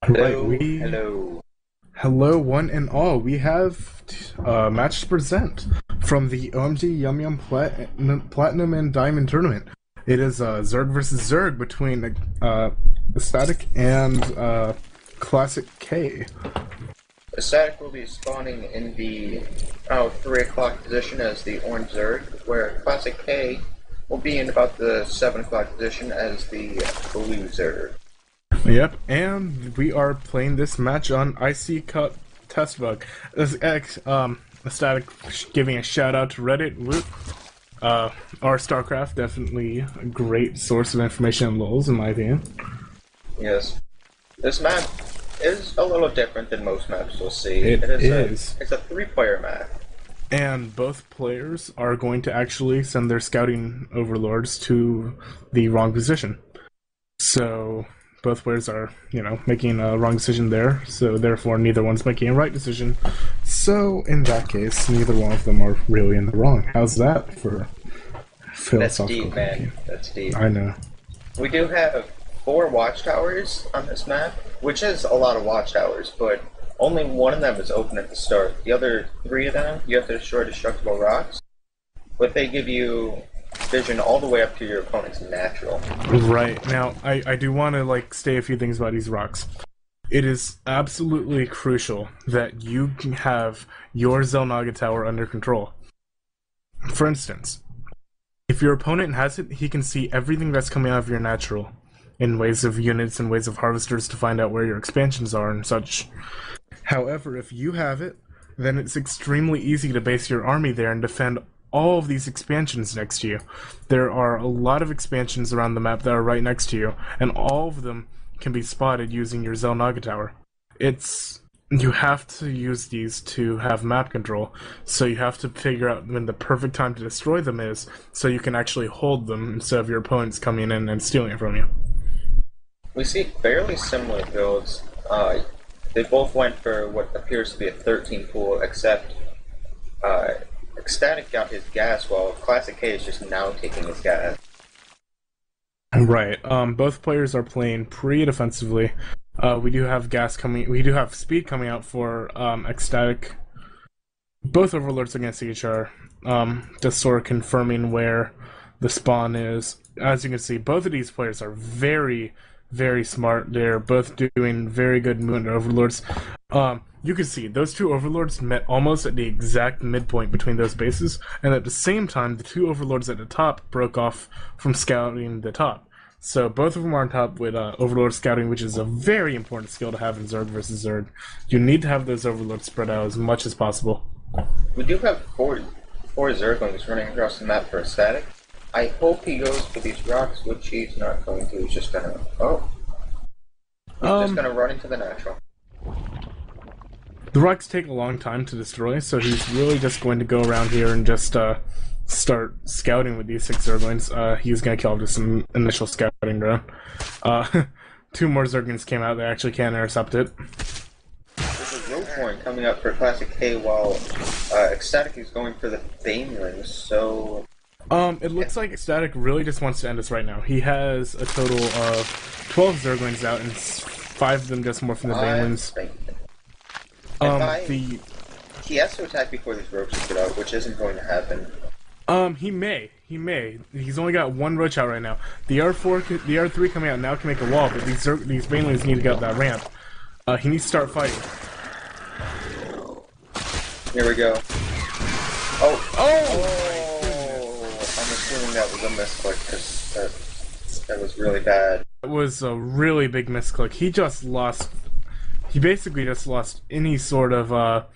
Right, Hello. hello one and all. We have a match to present from the Platinum and Diamond tournament. It is Zerg versus Zerg between Ecstatic and ClassicK. Ecstatic will be spawning in the 3 o'clock position as the Orange Zerg, where ClassicK will be in about the 7 o'clock position as the Blue Zerg. Yep, and we are playing this match on IC Cup Test Bug. Ecstatic giving a shout out to Reddit. Our StarCraft, definitely a great source of information on LoLs, in my opinion. Yes. This map is a little different than most maps we'll see. It is. It's a 3-player map. And both players are going to actually send their scouting overlords to the wrong position. So both players are, making a wrong decision there, so therefore neither one's making a right decision. So in that case, neither one of them are really in the wrong. How's that for philosophical That's deep, man. thinking? That's deep. I know. We do have 4 watchtowers on this map, which is a lot of watchtowers, but only one of them is open at the start. The other 3 of them, you have to destroy destructible rocks, but they give you vision all the way up to your opponent's natural. Right. Now, I do want to, say a few things about these rocks. It is absolutely crucial that you can have your Xel'Naga tower under control. For instance, if your opponent has it, he can see everything that's coming out of your natural in ways of units and ways of harvesters to find out where your expansions are and such. However, if you have it, then it's extremely easy to base your army there and defend all of these expansions next to you. There are a lot of expansions around the map that are right next to you, and all of them can be spotted using your Xel'Naga tower. You have to use these to have map control, so you have to figure out when the perfect time to destroy them is, so you can actually hold them instead of your opponents coming in and stealing it from you. We see fairly similar builds. They both went for what appears to be a 13 pool, except Ecstatic got his gas, while ClassicK is just now taking his gas. Right. Both players are playing pretty defensively. We do have gas coming. We do have speed coming out for Ecstatic. Both overlords against each other. Just sort of confirming where the spawn is. As you can see, both of these players are very, very smart. They're both doing very good movement overlords. You can see those 2 overlords met almost at the exact midpoint between those bases, and at the same time, the 2 overlords at the top broke off from scouting the top. So both of them are on top with overlord scouting, which is a very important skill to have in Zerg versus Zerg. You need to have those overlords spread out as much as possible. We do have four Zerglings running across the map for Ecstatic. I hope he goes for these rocks, which he's not going to. He's just gonna... He's just gonna run into the natural. The rocks take a long time to destroy, so he's really just going to go around here and just start scouting with these 6 Zerglings. He's going to kill just some initial scouting drone. 2 more Zerglings came out, they actually can't intercept it. There's a rope horn coming up for ClassicK while Ecstatic is going for the Banelings, so... It looks like Ecstatic really just wants to end us right now. He has a total of 12 Zerglings out, and 5 of them just more from the Banelings. He has to attack before these ropes get out, which isn't going to happen. He may. He's only got 1 roach out right now. The R3 coming out now can make a wall, but these Banelings need to get up that ramp. He needs to start fighting. Here we go. Oh! I'm assuming that was a misclick, because that was really bad. It was a really big misclick. He basically just lost any sort of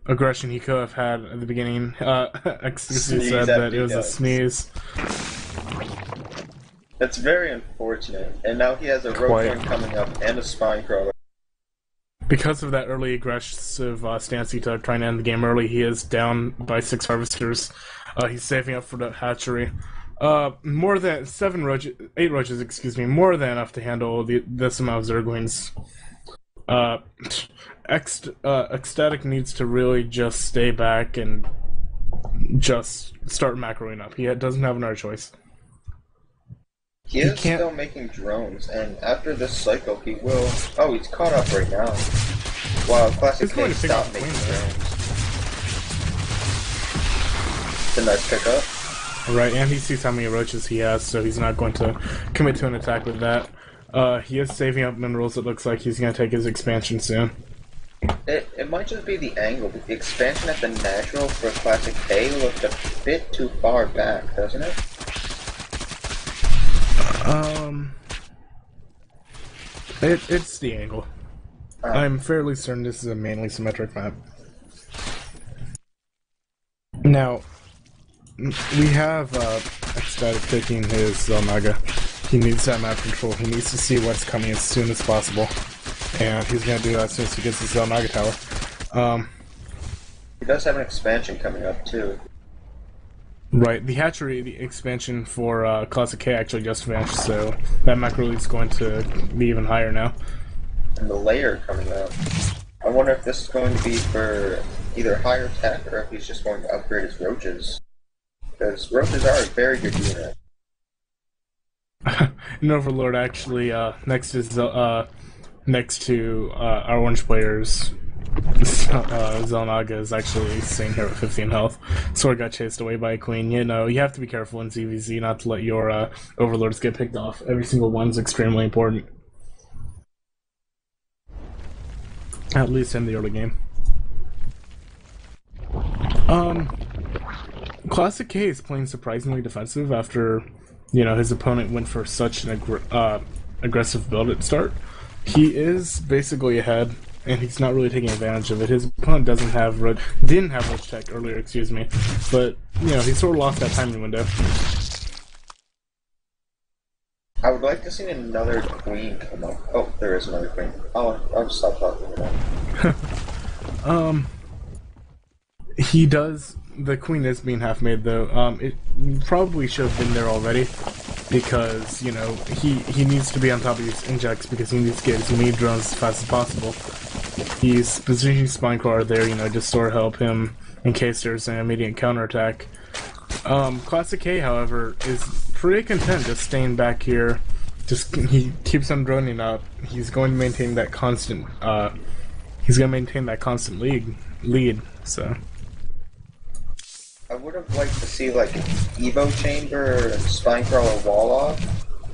aggression he could have had at the beginning. Ecstasy said that it was a sneeze. That's very unfortunate. And now he has a rope horn coming up and a spine crawler. Because of that early aggressive stance he took, trying to end the game early, he is down by 6 harvesters. He's saving up for the hatchery. More than 8 roaches, excuse me, more than enough to handle this amount of Zerglings. Ecstatic needs to really just stay back and just start macroing up. He doesn't have another choice. He is still making drones, and after this cycle, he will. Oh, he's caught up right now. While ClassicK stopped making drones. It's a nice pickup. Right, and he sees how many roaches he has, so he's not going to commit to an attack with that. He is saving up minerals. It looks like he's going to take his expansion soon. It might just be the angle, but the expansion at the natural for ClassicK looked a bit too far back, doesn't it? It's the angle. I'm fairly certain this is a mainly symmetric map. Now, we have Ecstatic taking his Zelnaga. He needs that map control. He needs to see what's coming as soon as possible. And he's going to do that as soon as he gets his Zelnaga tower. He does have an expansion coming up, too. Right, the hatchery, the expansion for ClassicK actually just finished, so that macro is going to be even higher now. And the layer coming up. I wonder if this is going to be for either higher tech or if he's just going to upgrade his roaches. Because roaches are a very good unit. An Overlord actually, next to our orange players, Zelnaga is actually staying here at 15 health. Sword got chased away by a queen. You know, you have to be careful in ZVZ not to let your overlords get picked off. Every single one's extremely important. At least in the early game. ClassicK is playing surprisingly defensive after, you know, his opponent went for such an aggressive build at start. He is basically ahead, and he's not really taking advantage of it. His opponent didn't have roach tech earlier, excuse me, but you know, he sort of lost that timing window. I would like to see another queen come up. Oh, there is another queen. I'll stop talking about it. He does. The queen is being half made though. It probably should have been there already, because you know he needs to be on top of these injects because he needs to get his meat drones as fast as possible. He's positioning Spinecrawler there, you know, just sort of help him in case there's an immediate counterattack. ClassicK, however, is pretty content just staying back here. He keeps on droning up. He's going to maintain that constant. Lead. So. I would have liked to see like an Evo chamber and Spinecrawler wall off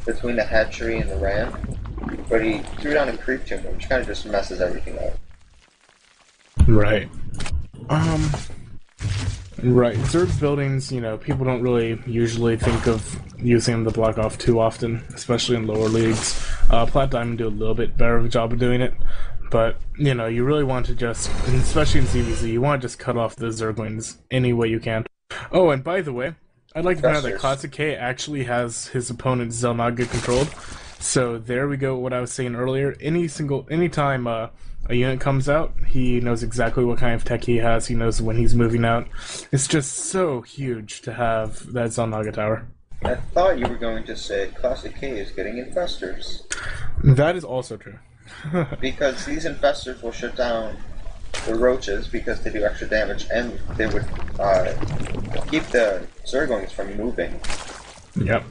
between the hatchery and the ramp, but he threw down a creep chamber, which kind of just messes everything up. Right. Right. Zerg buildings, you know, people don't really usually think of using them to block off too often, especially in lower leagues. Plat Diamond do a little bit better of a job of doing it, but, you know, you really want to just, especially in CVZ, you want to just cut off the Zerglings any way you can. Oh, and by the way, I'd like to point out that ClassicK actually has his opponent Zelnaga controlled. So there we go, what I was saying earlier. Anytime a unit comes out, he knows exactly what kind of tech he has, he knows when he's moving out. It's just so huge to have that Zelnaga tower. I thought you were going to say ClassicK is getting infestors. That is also true. Because these infestors will shut down the roaches because they do extra damage, and they would keep the Zerglings from moving. Yep,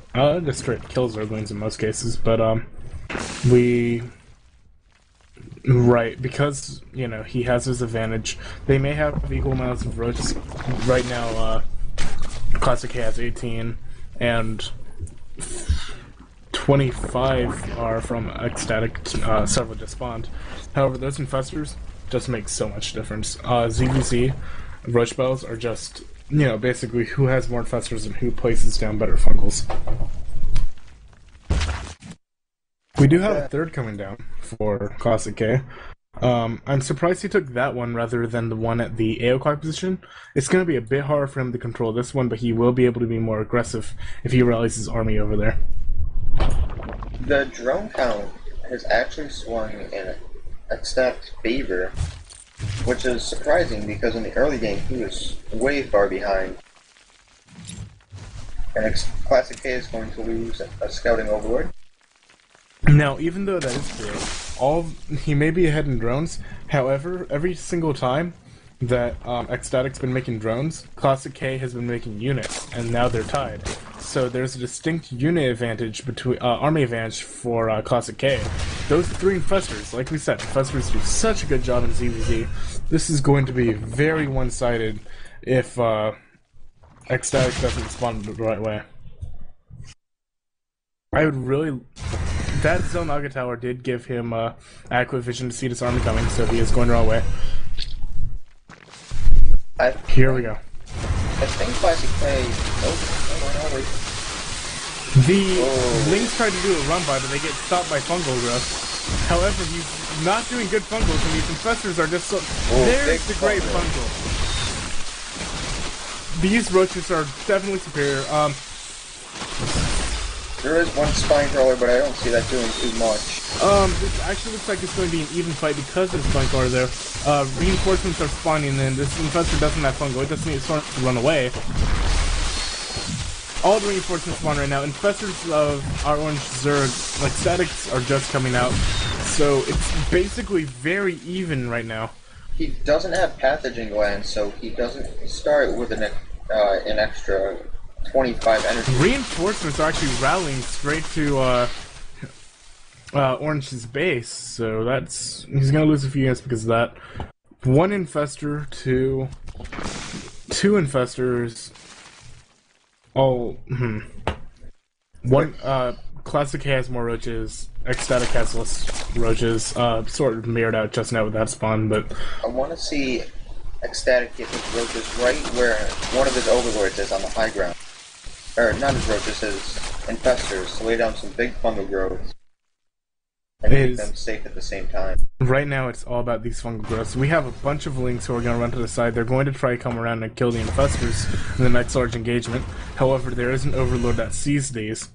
just straight kill Zerglings in most cases, but right, because, you know, he has his advantage. They may have equal amounts of roaches. Right now, ClassicK has 18, and 25 are from Ecstatic, several just spawned. However, those infestors just make so much difference. ZVZ, roach bells are just, you know, basically who has more infestors and who places down better fungals. We do have a third coming down for ClassicK. I'm surprised he took that one rather than the one at the AOCI position. It's going to be a bit harder for him to control this one, but he will be able to be more aggressive if he rallies his army over there. The drone count has actually swung in Ecstatic's favor, which is surprising because in the early game he was way far behind. And ClassicK is going to lose a scouting overlord. Now, even though that is true, he may be ahead in drones. However, every single time that Ecstatic's been making drones, ClassicK has been making units, and now they're tied. so there's a distinct unit advantage between army advantage for ClassicK. Those 3 infestors, like we said, infestors do such a good job in ZVZ. This is going to be very one-sided if Ecstatic doesn't spawn the right way. I would really... That Zelnaga tower did give him adequate vision to see this army coming, so he is going the wrong way. Here we go. I think ClassicK... Oh, no, The Lynx tried to do a run by, but they get stopped by fungal growth. However, he's not doing good fungals, and these infestors are just so... There's the great fungal. These roaches are definitely superior. There is one spine crawler, but I don't see that doing too much. This actually looks like it's going to be an even fight because of the spine crawler there. Reinforcements are spawning in. This infestor doesn't have fungal. It doesn't need to run away. All the reinforcements spawn right now. Infestors of our orange Zerg, like statics, are just coming out. So it's basically very even right now. He doesn't have pathogen glands, so he doesn't start with an extra 25 energy. Reinforcements are actually rallying straight to Orange's base, so that's... He's gonna lose a few units because of that. 1 infestor, 2 infestors. Oh, One, ClassicK has more roaches, Ecstatic has less roaches, sort of mirrored out just now with that spawn, but... I want to see Ecstatic get his roaches right where one of his overlords is on the high ground. Or, not his roaches, his infestors, to lay down some big fungal growths. And make them safe at the same time. Right now, it's all about these fungal growths. We have a bunch of Lynx who are going to run to the side. They're going to try to come around and kill the infestors in the next large engagement. However, there is an overlord that sees these.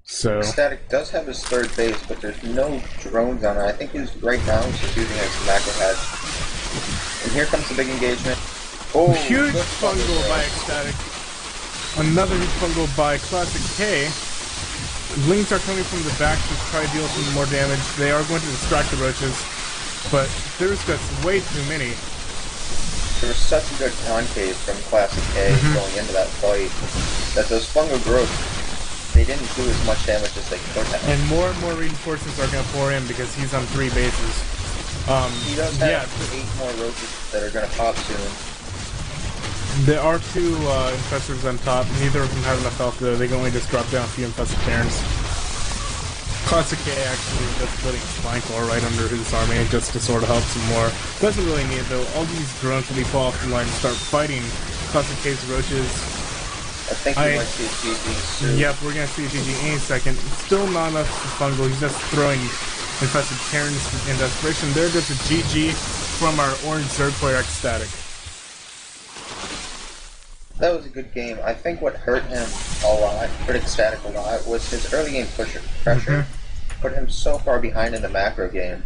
So... Ecstatic does have his 3rd base, but there's no drones on it. I think he's right now just using it as a macro hatch. And here comes the big engagement. Oh, huge fungal by Ecstatic. Another huge fungal by ClassicK. Lynx are coming from the back to try to deal some more damage. They are going to distract the roaches, but there's just way too many. There was such a good concave from ClassicK going into that fight that those fungal growths, they didn't do as much damage as they could have. And more reinforcements are going to pour in because he's on 3 bases. He does have 8 more roaches that are going to pop soon. There are 2 infestors on top. Neither of them have enough health though. They can only just drop down a few infested Terrans. ClassicK actually just putting a spine core right under his army just to sort of help some more. Doesn't really need it though. All these drones will be fall off the line and start fighting ClassicK's roaches. I think we might see a GG soon. Yep, we're gonna see a GG any second. Still not enough for fungal. He's just throwing infested Terrans in desperation. There goes a GG from our orange Zerg player Ecstatic. That was a good game. I think what hurt him a lot, hurt Ecstatic a lot, was his early game pressure. Put him so far behind in the macro game.